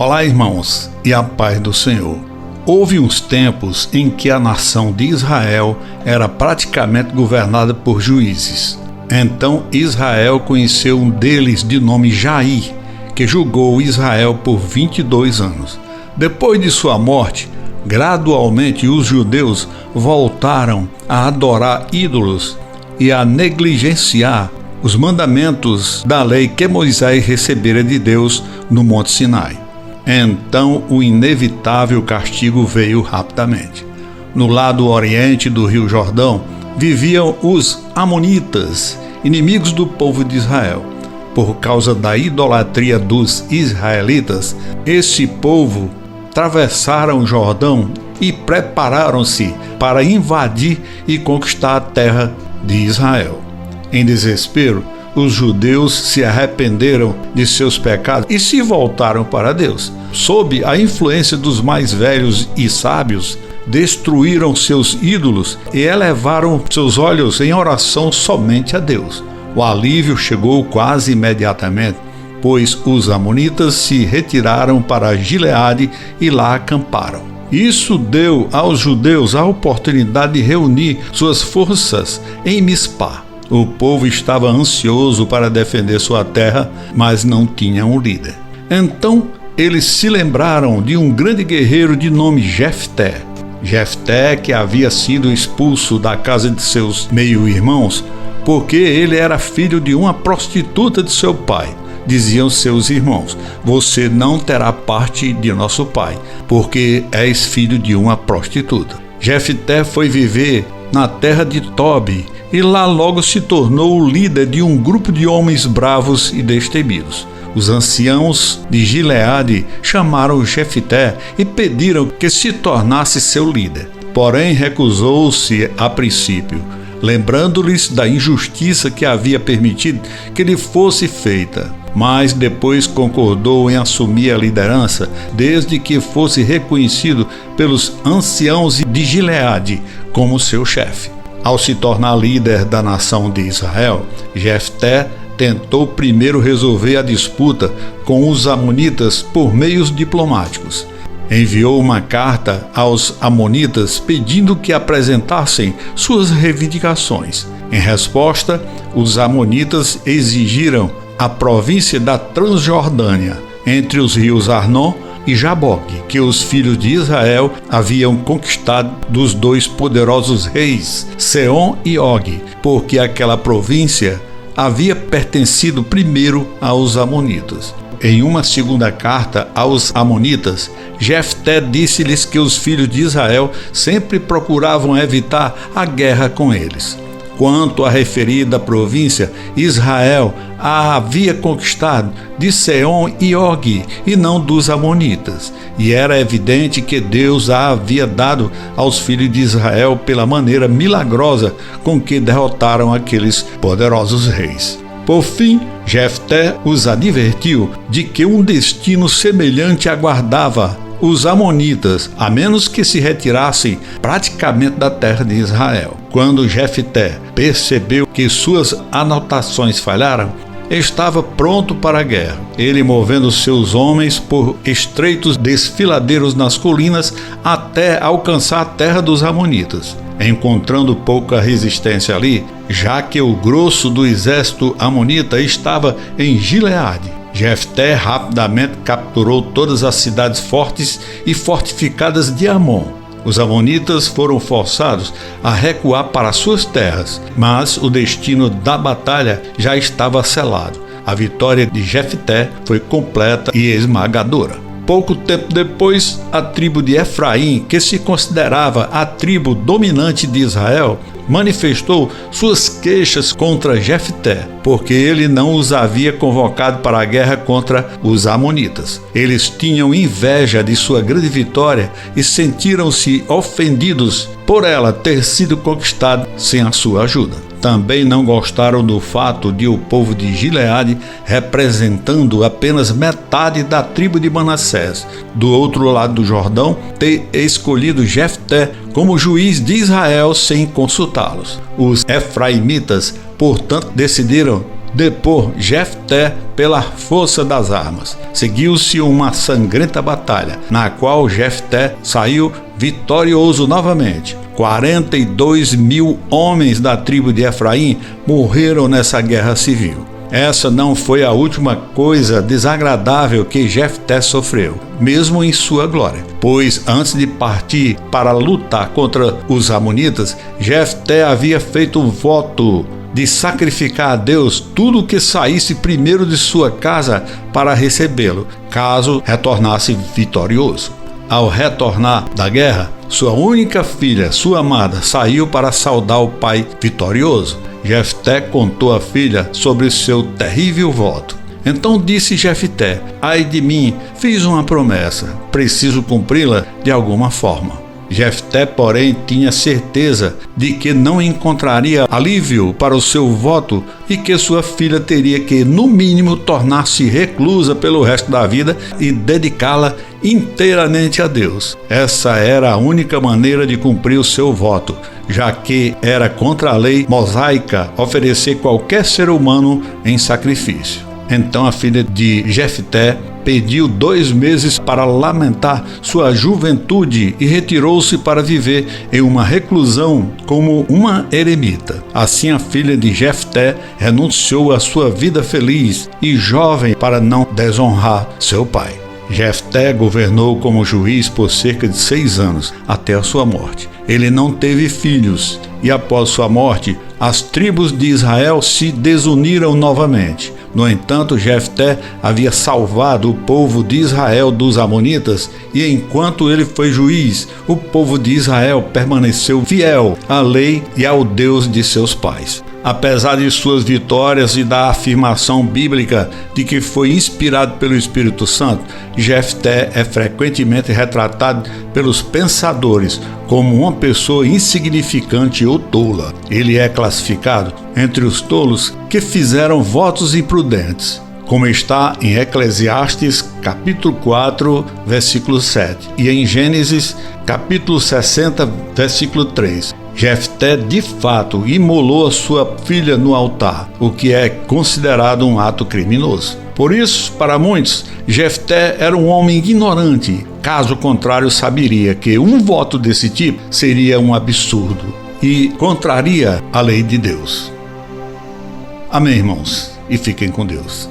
Olá, irmãos, e a paz do Senhor. Houve uns tempos em que a nação de Israel era praticamente governada por juízes. Então Israel conheceu um deles de nome Jair, que julgou Israel por 22 anos. Depois de sua morte, gradualmente os judeus voltaram a adorar ídolos e a negligenciar os mandamentos da lei que Moisés recebera de Deus no Monte Sinai. Então o inevitável castigo veio rapidamente. No lado oriente do Rio Jordão viviam os amonitas, inimigos do povo de Israel. Por causa da idolatria dos israelitas, esse povo atravessaram o Jordão e prepararam-se para invadir e conquistar a terra de Israel. Em desespero, os judeus se arrependeram de seus pecados e se voltaram para Deus. Sob a influência dos mais velhos e sábios, destruíram seus ídolos e elevaram seus olhos em oração somente a Deus. O alívio chegou quase imediatamente, pois os amonitas se retiraram para Gileade e lá acamparam. Isso deu aos judeus a oportunidade de reunir suas forças em Mispá. O povo estava ansioso para defender sua terra, mas não tinha um líder. Então eles se lembraram de um grande guerreiro de nome Jefté. Jefté, que havia sido expulso da casa de seus meio-irmãos, porque ele era filho de uma prostituta de seu pai. Diziam seus irmãos: você não terá parte de nosso pai, porque és filho de uma prostituta. Jefté foi viver na terra de Tobi e lá logo se tornou o líder de um grupo de homens bravos e destemidos. Os anciãos de Gileade chamaram Jefté e pediram que se tornasse seu líder. Porém, recusou-se a princípio, lembrando-lhes da injustiça que havia permitido que lhe fosse feita. Mas depois concordou em assumir a liderança, desde que fosse reconhecido pelos anciãos de Gileade como seu chefe. Ao se tornar líder da nação de Israel, Jefté tentou primeiro resolver a disputa com os amonitas por meios diplomáticos. Enviou uma carta aos amonitas pedindo que apresentassem suas reivindicações. Em resposta, os amonitas exigiram a província da Transjordânia, entre os rios Arnon e Jaboque, que os filhos de Israel haviam conquistado dos dois poderosos reis, Seom e Og, porque aquela província havia pertencido primeiro aos amonitas. Em uma segunda carta aos amonitas, Jefté disse-lhes que os filhos de Israel sempre procuravam evitar a guerra com eles. Quanto à referida província, Israel a havia conquistado de Seom e Og, e não dos amonitas. E era evidente que Deus a havia dado aos filhos de Israel pela maneira milagrosa com que derrotaram aqueles poderosos reis. Por fim, Jefté os advertiu de que um destino semelhante aguardava os amonitas, a menos que se retirassem praticamente da terra de Israel. Quando Jefté percebeu que suas anotações falharam, estava pronto para a guerra. Ele, movendo seus homens por estreitos desfiladeiros nas colinas até alcançar a terra dos amonitas. Encontrando pouca resistência ali, já que o grosso do exército amonita estava em Gileade, Jefté rapidamente capturou todas as cidades fortes e fortificadas de Amon. Os amonitas foram forçados a recuar para suas terras, mas o destino da batalha já estava selado. A vitória de Jefté foi completa e esmagadora. Pouco tempo depois, a tribo de Efraim, que se considerava a tribo dominante de Israel, manifestou suas queixas contra Jefté, porque ele não os havia convocado para a guerra contra os amonitas. Eles tinham inveja de sua grande vitória e sentiram-se ofendidos por ela ter sido conquistada sem a sua ajuda. Também não gostaram do fato de o povo de Gileade, representando apenas metade da tribo de Manassés, do outro lado do Jordão, ter escolhido Jefté como juiz de Israel sem consultá-los. Os efraimitas, portanto, decidiram depor Jefté pela força das armas. Seguiu-se uma sangrenta batalha, na qual Jefté saiu vitorioso novamente. 42.000 homens da tribo de Efraim morreram nessa guerra civil. Essa não foi a última coisa desagradável que Jefté sofreu, mesmo em sua glória, pois antes de partir para lutar contra os amonitas, Jefté havia feito um voto de sacrificar a Deus tudo o que saísse primeiro de sua casa para recebê-lo, caso retornasse vitorioso. Ao retornar da guerra, sua única filha, sua amada, saiu para saudar o pai vitorioso. Jefté contou à filha sobre seu terrível voto. Então disse Jefté: ai de mim, fiz uma promessa, preciso cumpri-la de alguma forma. Jefté, porém, tinha certeza de que não encontraria alívio para o seu voto e que sua filha teria que, no mínimo, tornar-se reclusa pelo resto da vida e dedicá-la inteiramente a Deus. Essa era a única maneira de cumprir o seu voto, já que era contra a lei mosaica oferecer qualquer ser humano em sacrifício. Então a filha de Jefté pediu 2 meses para lamentar sua juventude e retirou-se para viver em uma reclusão como uma eremita. Assim a filha de Jefté renunciou à sua vida feliz e jovem para não desonrar seu pai. Jefté governou como juiz por cerca de 6 anos, até a sua morte. Ele não teve filhos, e após sua morte, as tribos de Israel se desuniram novamente. No entanto, Jefté havia salvado o povo de Israel dos amonitas, e enquanto ele foi juiz, o povo de Israel permaneceu fiel à lei e ao Deus de seus pais. Apesar de suas vitórias e da afirmação bíblica de que foi inspirado pelo Espírito Santo, Jefté é frequentemente retratado pelos pensadores como uma pessoa insignificante ou tola. Ele é classificado entre os tolos que fizeram votos imprudentes, como está em Eclesiastes capítulo 4, versículo 7, e em Gênesis capítulo 60, versículo 3. Jefté, de fato, imolou a sua filha no altar, o que é considerado um ato criminoso. Por isso, para muitos, Jefté era um homem ignorante. Caso contrário, saberia que um voto desse tipo seria um absurdo e contraria a lei de Deus. Amém, irmãos, e fiquem com Deus.